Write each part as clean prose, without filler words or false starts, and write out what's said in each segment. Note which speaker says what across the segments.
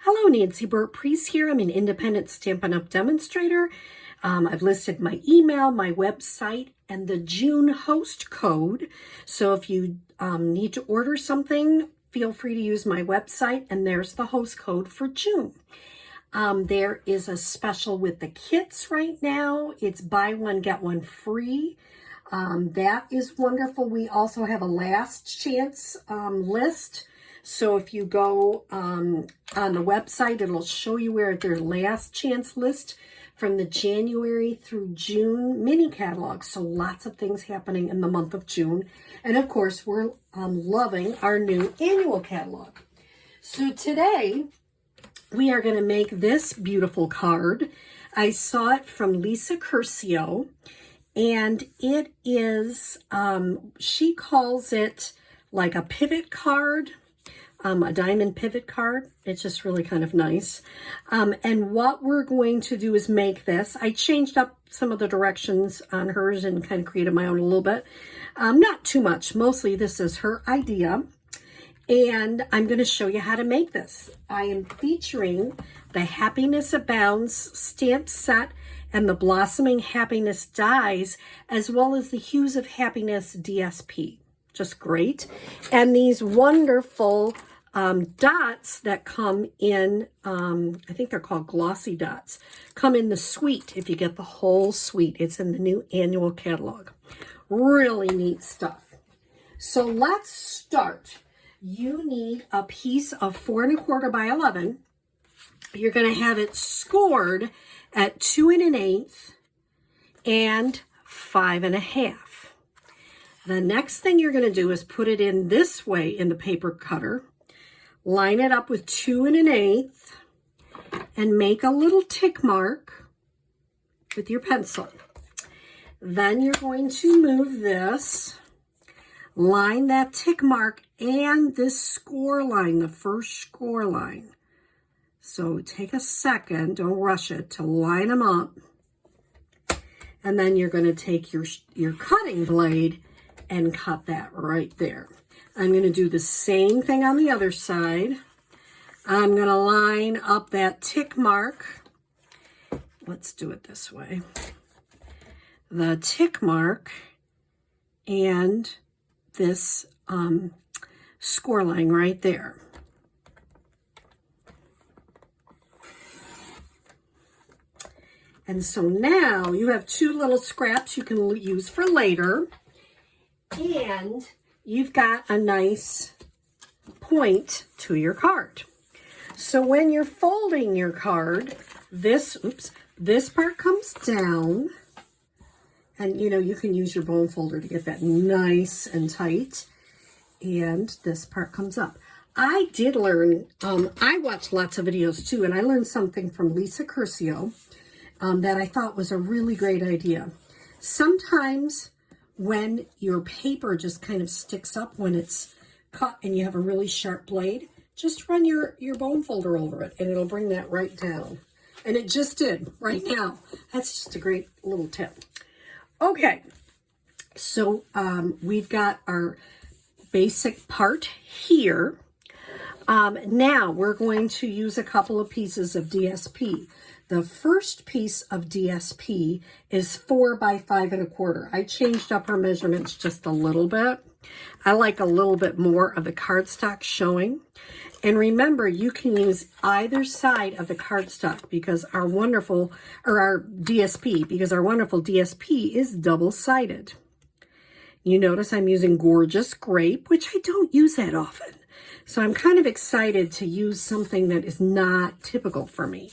Speaker 1: Hello, Nancy Burt-Preece here. I'm an independent Stampin' Up! Demonstrator. I've listed my email, my website, and the June host code. So if you need to order something, feel free to use my website, and there's the host code for June. There is a special with the kits right now. It's buy one, get one free. That is wonderful. We also have a last chance list. So if you go on the website, it'll show you where their last chance list from the January through June mini catalog. So lots of things happening in the month of June. And of course, we're loving our new annual catalog. So today, we are going to make this beautiful card. I saw it from Lisa Curcio, and it is, she calls it like a pivot card. A diamond pivot card. It's just really kind of nice. And what we're going to do is make this. I changed up some of the directions on hers and kind of created my own a little bit. Not too much. Mostly this is her idea. And I'm going to show you how to make this. I am featuring the Happiness Abounds stamp set and the Blossoming Happiness dies, as well as the Hues of Happiness DSP. Just great. And these wonderful dots that come in, I think they're called glossy dots, come in the suite. If you get the whole suite, it's in the new annual catalog. Really neat stuff. So let's start. You need a piece of 4 1/4 by 11. You're going to have it scored at 2 1/8 and 5 1/2. The next thing you're going to do is put it in this way in the paper cutter. Line it up with 2 1/8 and make a little tick mark with your pencil. Then you're going to move this, line that tick mark and this score line, the first score line. So take a second, don't rush it, to line them up. And then you're going to take your cutting blade and cut that right there. I'm going to do the same thing on the other side. I'm going to line up that tick mark. Let's do it this way. The tick mark and this score line right there. And so now you have 2 little scraps you can use for later. And you've got a nice point to your card. So when you're folding your card, this part comes down. And, you know, you can use your bone folder to get that nice and tight. And this part comes up. I did learn, I watched lots of videos too, and I learned something from Lisa Curcio that I thought was a really great idea. Sometimes when your paper just kind of sticks up when it's cut and you have a really sharp blade, just run your bone folder over it and it'll bring that right down. And it just did right now. That's just a great little tip. Okay, so we've got our basic part here. Now we're going to use a couple of pieces of DSP. The first piece of DSP is 4 by 5 1/4. I changed up her measurements just a little bit. I like a little bit more of the cardstock showing. And remember, you can use either side of the cardstock because our wonderful DSP is double-sided. You notice I'm using Gorgeous Grape, which I don't use that often. So I'm kind of excited to use something that is not typical for me.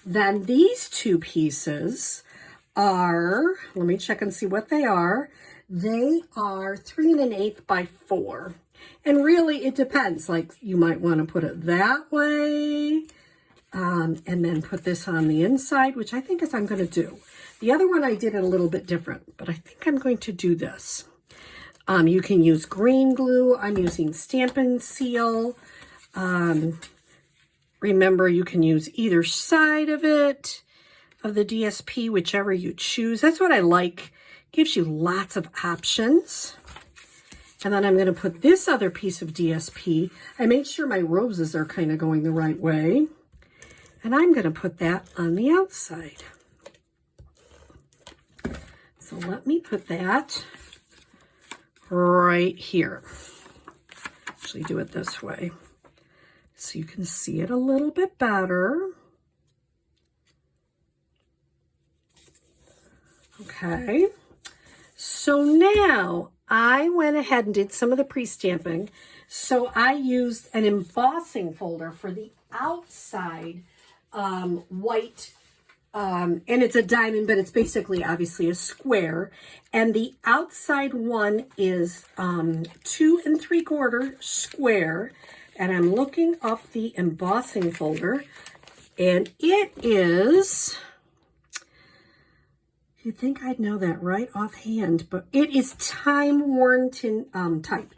Speaker 1: Then these 2 pieces are, let me check and see what they are. They are 3 1/8 by 4. And really it depends, like you might want to put it that way and then put this on the inside, which I think is I'm going to do. The other one I did it a little bit different, but I think I'm going to do this. You can use green glue. I'm using Stampin' Seal. Remember, you can use either side of it, of the DSP, whichever you choose. That's what I like. Gives you lots of options. And then I'm going to put this other piece of DSP. I made sure my roses are kind of going the right way. And I'm going to put that on the outside. So let me put that right here. Actually do it this way so you can see it a little bit better. Okay, so now I went ahead and did some of the pre-stamping. So I used an embossing folder for the outside white, and it's a diamond, but it's basically obviously a square. And the outside one is 2 3/4 square. And I'm looking up the embossing folder, and it is, you'd think I'd know that right offhand, but it is time-worn type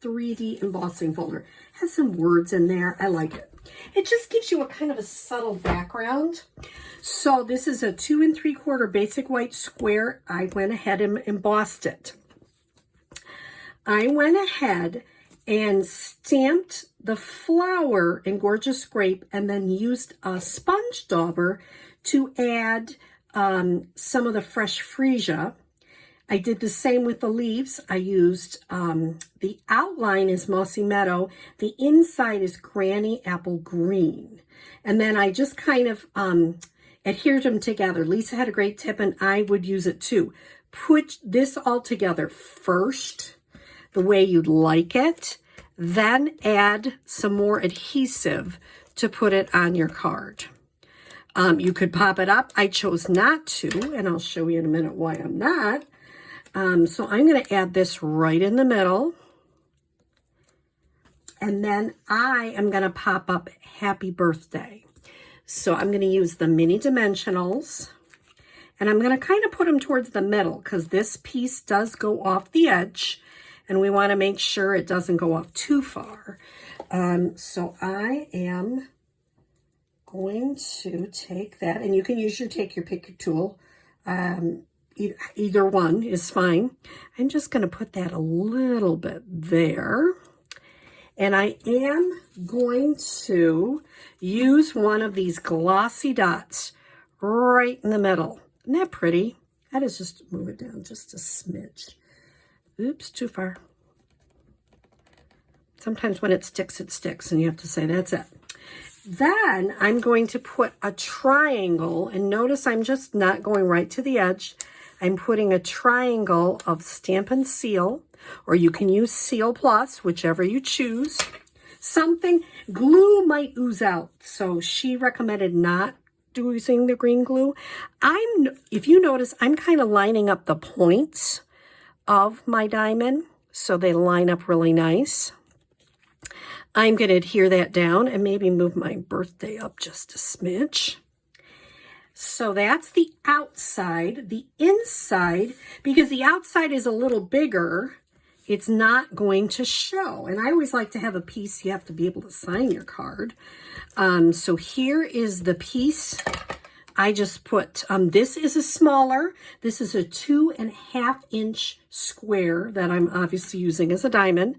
Speaker 1: 3D embossing folder. Has some words in there. I like it. It just gives you a kind of a subtle background. So this is a 2 3/4 basic white square. I went ahead and embossed it. I went ahead and stamped the flower in Gorgeous Grape and then used a sponge dauber to add some of the fresh freesia. I did the same with the leaves. I used, the outline is Mossy Meadow. The inside is Granny Apple Green. And then I just kind of adhered them together. Lisa had a great tip, and I would use it too. Put this all together first, the way you'd like it, then add some more adhesive to put it on your card. You could pop it up. I chose not to, and I'll show you in a minute why I'm not. So I'm going to add this right in the middle. And then I am going to pop up Happy Birthday. So I'm going to use the mini dimensionals. And I'm going to kind of put them towards the middle because this piece does go off the edge. And we want to make sure it doesn't go off too far. So I am going to take that. And you can use your pick your tool. Either one is fine. I'm just going to put that a little bit there. And I am going to use one of these glossy dots right in the middle. Isn't that pretty? That is just, move it down just a smidge. Oops, too far. Sometimes when it sticks, and you have to say, that's it. Then I'm going to put a triangle, and notice I'm just not going right to the edge. I'm putting a triangle of Stampin' Seal, or you can use Seal Plus, whichever you choose. Something, glue might ooze out, so she recommended not using the green glue. If you notice, I'm kind of lining up the points of my diamond, so they line up really nice. I'm going to adhere that down and maybe move my birthday up just a smidge. So that's the outside. The inside, because the outside is a little bigger, it's not going to show. And I always like to have a piece you have to be able to sign your card. So here is the piece. I just put, this is a smaller, this is a 2.5 inch square that I'm obviously using as a diamond.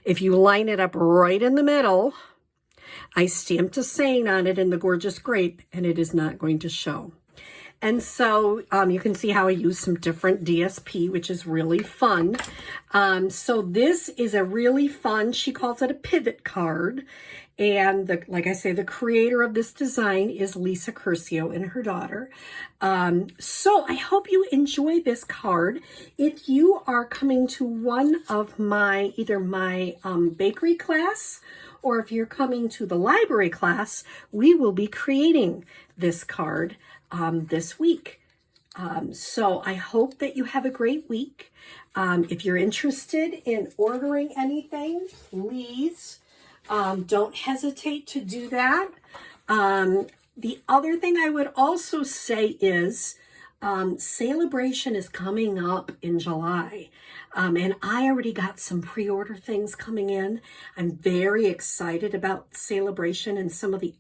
Speaker 1: If you line it up right in the middle, I stamped a saying on it in the Gorgeous Grape, and it is not going to show. And so you can see how I use some different DSP, which is really fun. So this is a really fun, she calls it a pivot card. And like I say, the creator of this design is Lisa Curcio and her daughter. So I hope you enjoy this card. If you are coming to one of my, either my bakery class, or if you're coming to the library class, we will be creating this card this week. So I hope that you have a great week. If you're interested in ordering anything, please don't hesitate to do that. The other thing I would also say is Celebration is coming up in July. And I already got some pre-order things coming in. I'm very excited about Celebration and some of the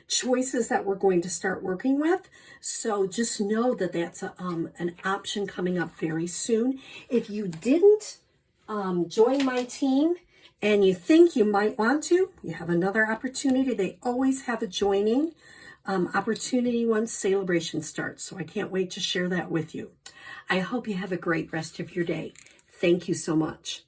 Speaker 1: choices that we're going to start working with. So just know that that's an option coming up very soon. If you didn't join my team and you think you might want to, you have another opportunity. They always have a joining opportunity once celebration starts. So I can't wait to share that with you. I hope you have a great rest of your day. Thank you so much.